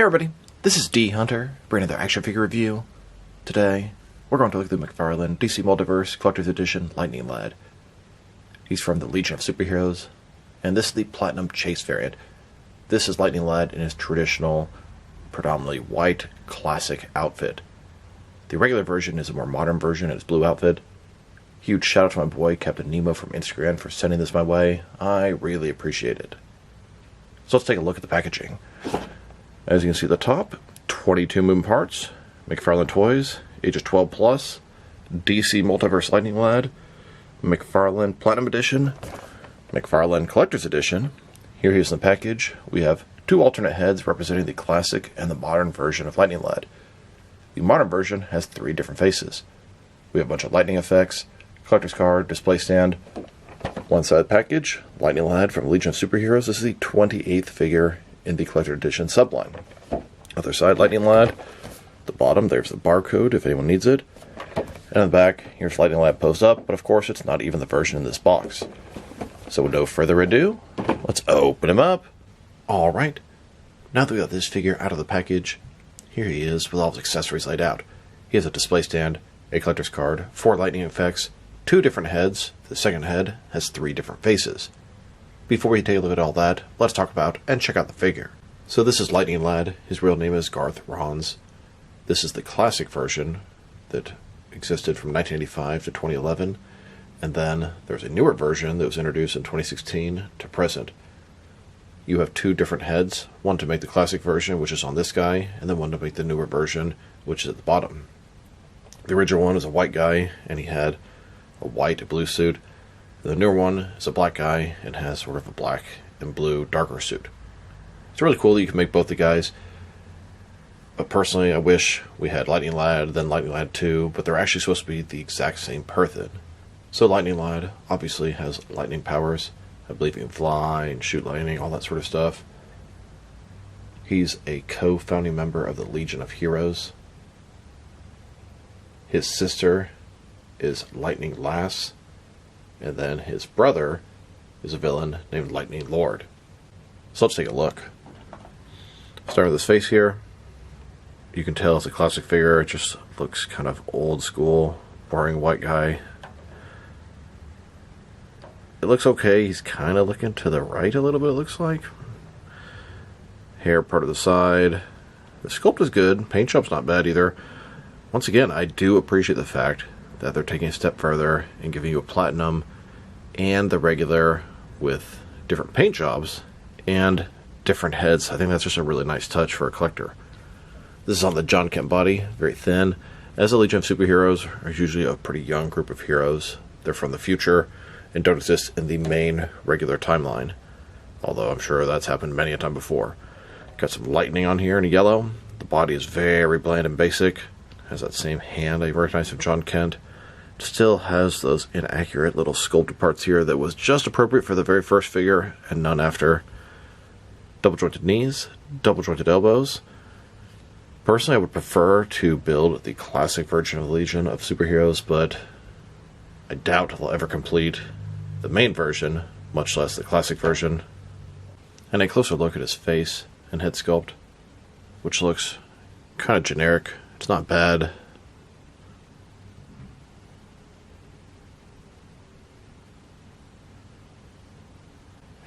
everybody, this is D Hunter, bringing another action figure review. Today, we're going to look at the McFarlane DC Multiverse Collector's Edition Lightning Lad. He's from the Legion of Superheroes, and this is the Platinum Chase variant. This is Lightning Lad in his traditional, predominantly white, classic outfit. The regular version is a more modern version in his blue outfit. Huge shout out to my boy Captain Nemo from Instagram for sending this my way. I really appreciate it. So let's take a look at the packaging. As you can see at the top, 22 moving parts, McFarlane Toys, ages 12 plus, DC Multiverse Lightning Lad, McFarlane Platinum Edition, McFarlane Collector's Edition. Here he is in the package. We have two alternate heads representing the classic and the modern version of Lightning Lad. The modern version has three different faces. We have a bunch of lightning effects, collector's card, display stand. One side package, Lightning Lad from Legion of Superheroes. This is the 28th figure in the Collector Edition subline. Other side, Lightning Lad. The bottom, there's the barcode if anyone needs it. And on the back, here's Lightning Lad posed up, but of course it's not even the version in this box. So with no further ado, let's open him up. Alright, now that we got this figure out of the package, here he is with all his accessories laid out. He has a display stand, a collector's card, 4 lightning effects, 2 different heads. The second head has 3 different faces. Before we take a look at all that, let's talk about and check out the figure. So this is Lightning Lad. His real name is Garth Rons. This is the classic version that existed from 1985 to 2011. And then there's a newer version that was introduced in 2016 to present. You have 2 different heads, one to make the classic version, which is on this guy, and then one to make the newer version, which is at the bottom. The original one is a white guy, and he had a white blue suit. The newer one is a black guy and has sort of a black and blue darker suit. It's really cool that you can make both the guys. But personally, I wish we had Lightning Lad, then Lightning Lad 2, but they're actually supposed to be the exact same person. So Lightning Lad obviously has lightning powers. I believe he can fly and shoot lightning, all that sort of stuff. He's a co-founding member of the Legion of Heroes. His sister is Lightning Lass, and then his brother is a villain named Lightning Lord. So let's take a look. Start with his face here. You can tell it's a classic figure. It just looks kind of old school, boring white guy. It looks okay. He's kind of looking to the right a little bit, it looks like. Hair part of the side. The sculpt is good. Paint job's not bad either. Once again, I do appreciate the fact that they're taking a step further and giving you a platinum and the regular with different paint jobs and different heads. I think that's just a really nice touch for a collector. This is on the John Kent body, very thin. As the Legion of Superheroes are usually a pretty young group of heroes. They're from the future and don't exist in the main regular timeline. Although I'm sure that's happened many a time before. Got some lightning on here in yellow. The body is very bland and basic. Has that same hand I recognize from John Kent. Still has those inaccurate little sculpted parts here that was just appropriate for the very first figure and none after. Double jointed knees, double jointed elbows. Personally, I would prefer to build the classic version of the Legion of Superheroes, but I doubt they'll ever complete the main version, much less the classic version. And a closer look at his face and head sculpt, which looks kind of generic. It's not bad.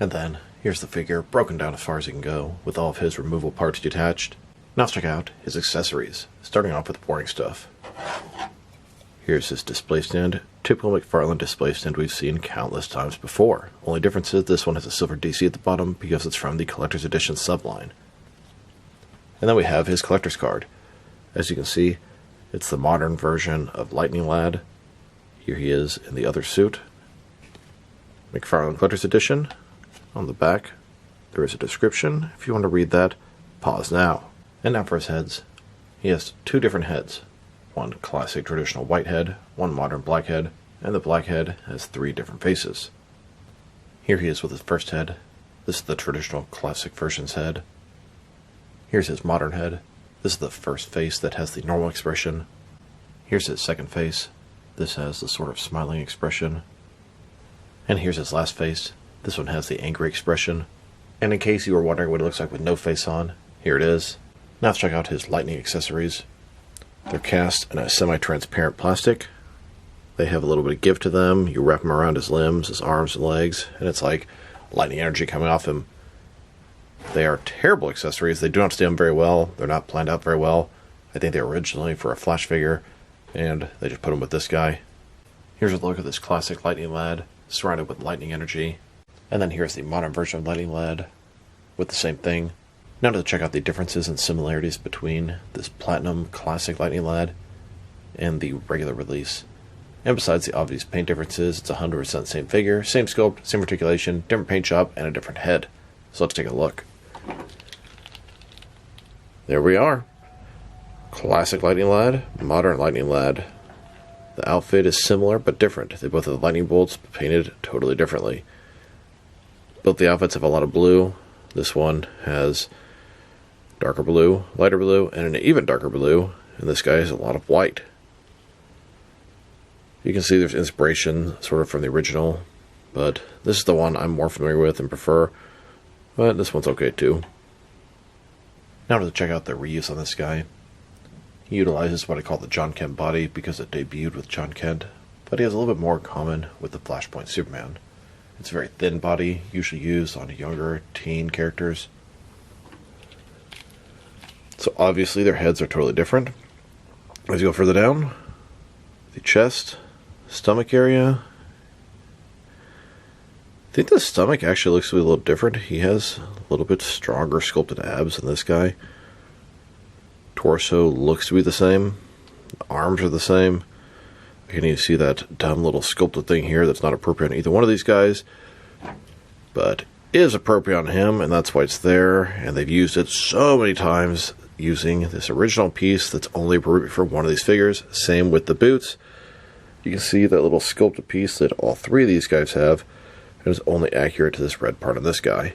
And then, here's the figure, broken down as far as he can go, with all of his removable parts detached. Now let's check out his accessories, starting off with the boring stuff. Here's his display stand, typical McFarlane display stand we've seen countless times before. Only difference is this one has a silver DC at the bottom because it's from the Collector's Edition subline. And then we have his collector's card. As you can see, it's the modern version of Lightning Lad. Here he is in the other suit. McFarlane Collector's Edition. On the back, there is a description. If you want to read that, pause now. And now for his heads. He has 2 different heads. One classic traditional white head, one modern black head, and the black head has 3 different faces. Here he is with his first head. This is the traditional classic version's head. Here's his modern head. This is the first face that has the normal expression. Here's his second face. This has the sort of smiling expression. And here's his last face. This one has the angry expression. And in case you were wondering what it looks like with no face on, here it is. Now let's check out his lightning accessories. They're cast in a semi-transparent plastic. They have a little bit of give to them. You wrap them around his limbs, his arms and legs, and it's like lightning energy coming off him. They are terrible accessories. They do not stand very well. They're not planned out very well. I think they were originally for a Flash figure, and they just put them with this guy. Here's a look at this classic Lightning Lad, surrounded with lightning energy. And then here's the modern version of Lightning Lad, with the same thing. Now to check out the differences and similarities between this Platinum Classic Lightning Lad and the regular release. And besides the obvious paint differences, it's 100% same figure, same sculpt, same articulation, different paint job, and a different head. So let's take a look. There we are. Classic Lightning Lad, modern Lightning Lad. The outfit is similar but different. They both have lightning bolts painted totally differently. Both the outfits have a lot of blue. This one has darker blue, lighter blue, and an even darker blue. And this guy has a lot of white. You can see there's inspiration sort of from the original, but this is the one I'm more familiar with and prefer. But this one's okay too. Now to check out the reuse on this guy. He utilizes what I call the John Kent body because it debuted with John Kent, but he has a little bit more in common with the Flashpoint Superman. It's a very thin body, usually used on younger teen characters. So obviously their heads are totally different. As you go further down, the chest, stomach area. I think the stomach actually looks to be a little different. He has a little bit stronger sculpted abs than this guy. Torso looks to be the same. The arms are the same. You can even see that dumb little sculpted thing here that's not appropriate on either one of these guys, but is appropriate on him, and that's why it's there. And they've used it so many times using this original piece that's only appropriate for one of these figures. Same with the boots. You can see that little sculpted piece that all three of these guys have, and is only accurate to this red part of this guy.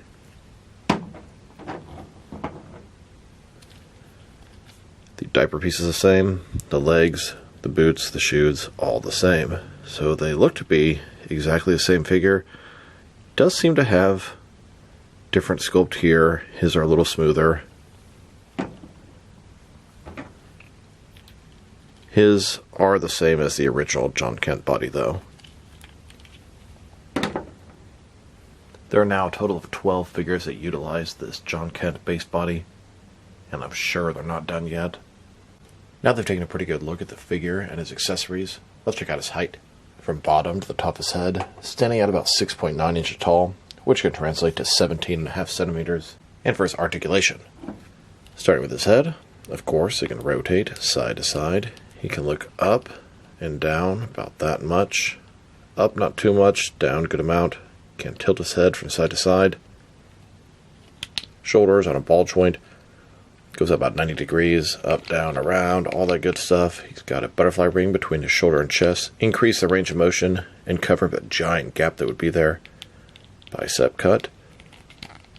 The diaper piece is the same. The legs, the boots, the shoes, all the same. So they look to be exactly the same figure. Does seem to have different sculpt here. His are a little smoother. His are the same as the original John Kent body, though. There are now a total of 12 figures that utilize this John Kent base body, and I'm sure they're not done yet. Now they've taken a pretty good look at the figure and his accessories. Let's check out his height. From bottom to the top of his head, standing at about 6.9 inches tall, which can translate to 17.5 centimeters. And for his articulation. Starting with his head, of course, it can rotate side to side. He can look up and down about that much. Up not too much, down good amount. Can tilt his head from side to side. Shoulders on a ball joint. Goes up about 90 degrees, up, down, around, all that good stuff. He's got a butterfly ring between his shoulder and chest. Increase the range of motion and cover that giant gap that would be there. Bicep cut.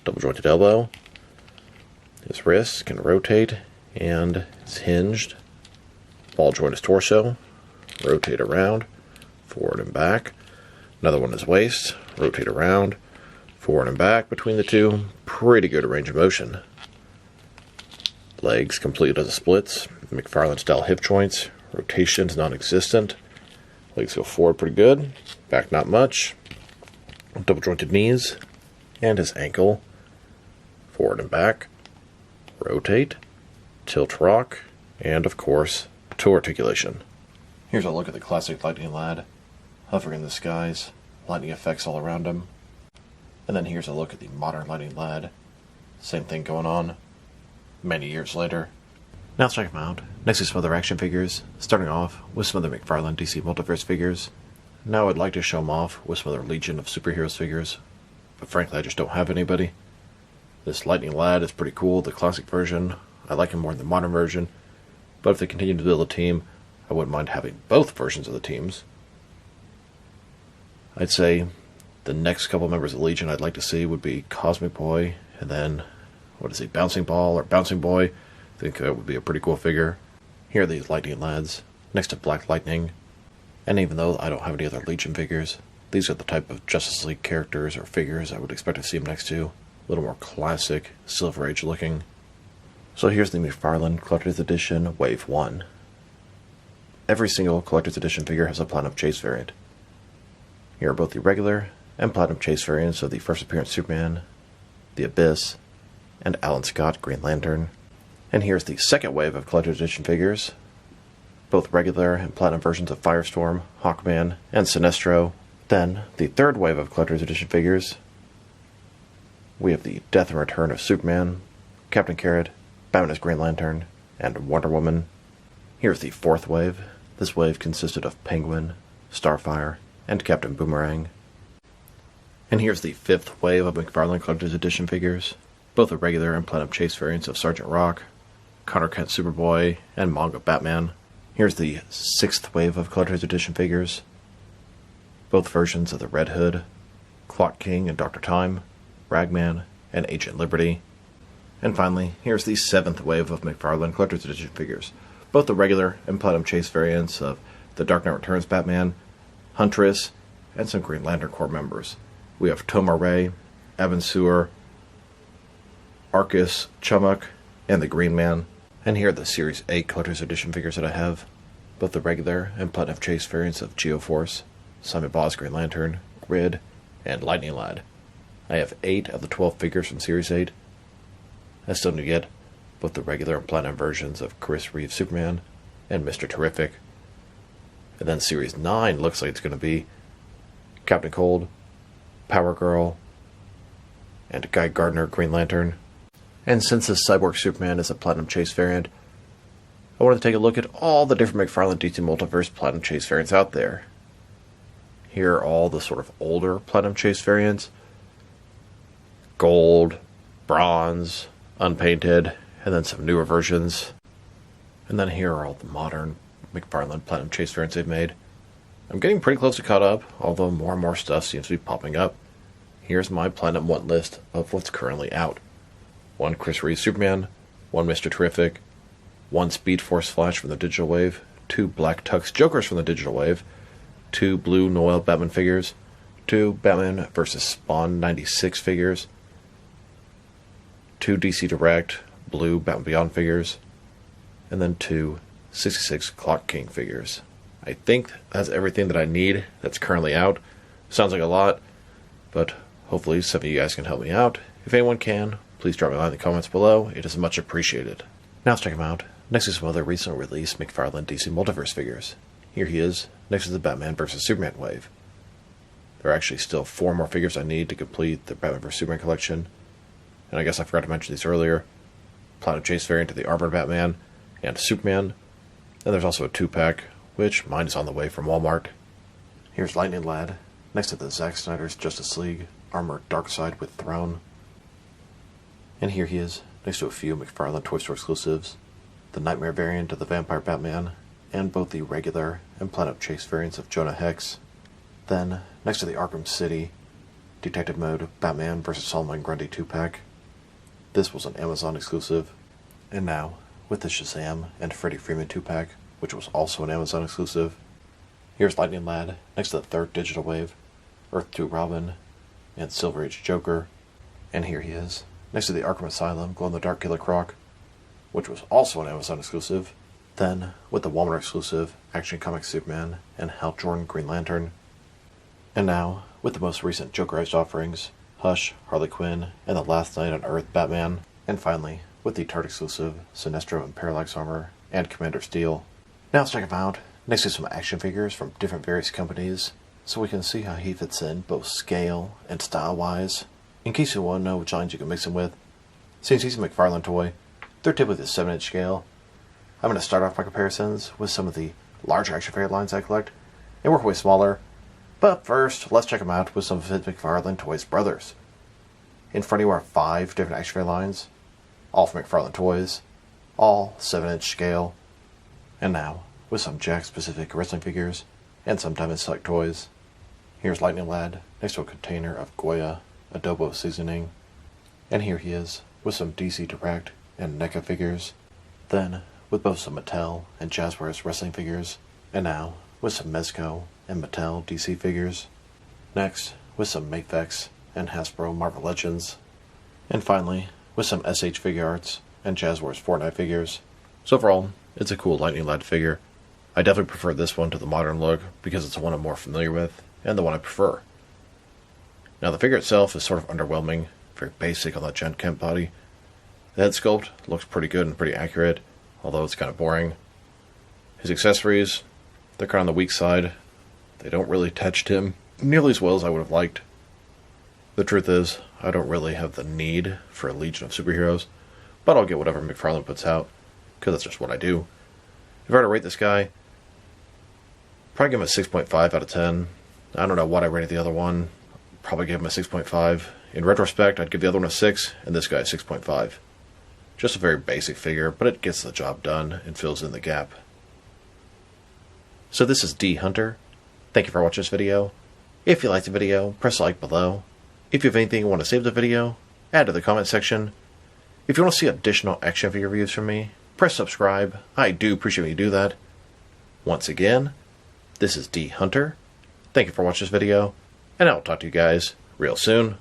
Double jointed elbow. His wrist can rotate and it's hinged. Ball joint his torso. Rotate around. Forward and back. Another one is waist. Rotate around. Forward and back between the two. Pretty good range of motion. Legs completely does the splits. McFarlane style hip joints. Rotation's non-existent. Legs go forward pretty good. Back not much. Double jointed knees. And his ankle. Forward and back. Rotate. Tilt rock. And of course, toe articulation. Here's a look at the classic Lightning Lad. Hovering in the skies. Lightning effects all around him. And then here's a look at the modern Lightning Lad. Same thing going on. Many years later. Now let's check them out. Next is some other action figures, starting off with some of the McFarlane DC Multiverse figures. Now I'd like to show them off with some other Legion of Superheroes figures, but frankly I just don't have anybody. This Lightning Lad is pretty cool, the classic version. I like him more than the modern version, but if they continue to build a team, I wouldn't mind having both versions of the teams. I'd say the next couple members of Legion I'd like to see would be Cosmic Boy, and then Bouncing Ball or Bouncing Boy. I think that would be a pretty cool figure. Here are these Lightning Lads, next to Black Lightning. And even though I don't have any other Legion figures, these are the type of Justice League characters or figures I would expect to see them next to. A little more classic, Silver Age looking. So here's the McFarlane Collector's Edition Wave 1. Every single Collector's Edition figure has a Platinum Chase variant. Here are both the regular and Platinum Chase variants of the first appearance Superman, the Abyss, and Alan Scott Green Lantern. And here's the second wave of Collector's Edition figures, both regular and Platinum versions of Firestorm, Hawkman, and Sinestro. Then, the third wave of Collector's Edition figures, we have the Death and Return of Superman, Captain Carrot, Batman as Green Lantern, and Wonder Woman. Here's the fourth wave. This wave consisted of Penguin, Starfire, and Captain Boomerang. And here's the fifth wave of McFarlane Collector's Edition figures, both the regular and Platinum Chase variants of Sergeant Rock, Connor Kent Superboy, and Manga Batman. Here's the sixth wave of Collector's Edition figures, both versions of the Red Hood, Clock King and Dr. Time, Ragman, and Agent Liberty. And finally, here's the seventh wave of McFarlane Collector's Edition figures, both the regular and Platinum Chase variants of the Dark Knight Returns Batman, Huntress, and some Green Lantern Corps members. We have Tomar Ray, Evan Sewer, Arcus, Chumuk, and the Green Man. And here are the Series 8 Collector's Edition figures that I have, both the regular and Platinum Chase variants of Geoforce, Simon Baugh's Green Lantern, Grid, and Lightning Lad. I have 8 of the 12 figures from Series 8. I still need to get both the regular and Platinum versions of Chris Reeve's Superman and Mr. Terrific. And then Series 9 looks like it's going to be Captain Cold, Power Girl, and Guy Gardner Green Lantern. And since this Cyborg Superman is a Platinum Chase variant, I wanted to take a look at all the different McFarlane DC Multiverse Platinum Chase variants out there. Here are all the sort of older Platinum Chase variants. Gold, bronze, unpainted, and then some newer versions. And then here are all the modern McFarlane Platinum Chase variants they've made. I'm getting pretty close to caught up, although more and more stuff seems to be popping up. Here's my Platinum Want list of what's currently out. 1 Chris Reeve Superman, 1 Mr. Terrific, 1 Speed Force Flash from the Digital Wave, 2 Black Tux Jokers from the Digital Wave, 2 Blue Noel Batman figures, 2 Batman vs. Spawn 96 figures, 2 DC Direct Blue Batman Beyond figures, and then 2 66 Clock King figures. I think that's everything that I need that's currently out. Sounds like a lot, but hopefully some of you guys can help me out. If anyone can, please drop me a line in the comments below. It is much appreciated. Now let's check them out. Next is some other recently released McFarlane DC Multiverse figures. Here he is, next to the Batman vs. Superman wave. There are actually still 4 more figures I need to complete the Batman vs. Superman collection. And I guess I forgot to mention these earlier. Platinum Chase variant of the Armored Batman and Superman. And there's also a 2-pack, which mine is on the way from Walmart. Here's Lightning Lad, next to the Zack Snyder's Justice League Armored Darkseid with Throne. And here he is, next to a few McFarlane Toy Store exclusives, the Nightmare variant of the Vampire Batman, and both the regular and Platinum Chase variants of Jonah Hex. Then, next to the Arkham City Detective Mode Batman vs. Solomon Grundy 2-pack. This was an Amazon exclusive. And now, with the Shazam and Freddie Freeman 2-pack, which was also an Amazon exclusive. Here's Lightning Lad, next to the 3rd Digital Wave, Earth 2 Robin, and Silver Age Joker. And here he is, next to the Arkham Asylum Glow-in-the-Dark Killer Croc, which was also an Amazon exclusive. Then, with the Walmart exclusive Action Comics Superman and Hal Jordan Green Lantern. And now, with the most recent Jokerized offerings, Hush, Harley Quinn, and the Last Night on Earth Batman. And finally, with the Tart exclusive Sinestro and Parallax Armor and Commander Steel. Now let's check them out, next to some action figures from different various companies, so we can see how he fits in both scale and style-wise. In case you want to know which lines you can mix him with, since he's a McFarlane toy, they're typically the 7-inch scale. I'm going to start off my comparisons with some of the larger action figure lines I collect, and work way smaller. But first, let's check them out with some of his McFarlane Toys brothers. In front of you are 5 different action figure lines, all from McFarlane Toys, all 7-inch scale. And now, with some Jack-specific wrestling figures, and some Diamond Select toys. Here's Lightning Lad, next to a container of Goya adobo seasoning. And here he is, with some DC Direct and NECA figures. Then, with both some Mattel and Jazzwares wrestling figures. And now, with some Mezco and Mattel DC figures. Next, with some Mafex and Hasbro Marvel Legends. And finally, with some SH Figure Arts and Jazzwares Fortnite figures. So overall, it's a cool Lightning Lad figure. I definitely prefer this one to the modern look because it's the one I'm more familiar with and the one I prefer. Now the figure itself is sort of underwhelming, very basic on that Gen Kemp body. The head sculpt looks pretty good and pretty accurate, although it's kind of boring. His accessories, they're kind of on the weak side. They don't really touch him nearly as well as I would have liked. The truth is, I don't really have the need for a legion of superheroes, but I'll get whatever McFarlane puts out, because that's just what I do. If I were to rate this guy, probably give him a 6.5 out of 10. I don't know what I rated the other one. Probably give him a 6.5. In retrospect, I'd give the other one a 6, and this guy a 6.5. Just a very basic figure, but it gets the job done and fills in the gap. So this is D Hunter. Thank you for watching this video. If you liked the video, press like below. If you have anything you want to save the video, add to the comment section. If you want to see additional action figure reviews from me, press subscribe. I do appreciate when you do that. Once again, this is D Hunter. Thank you for watching this video, and I'll talk to you guys real soon.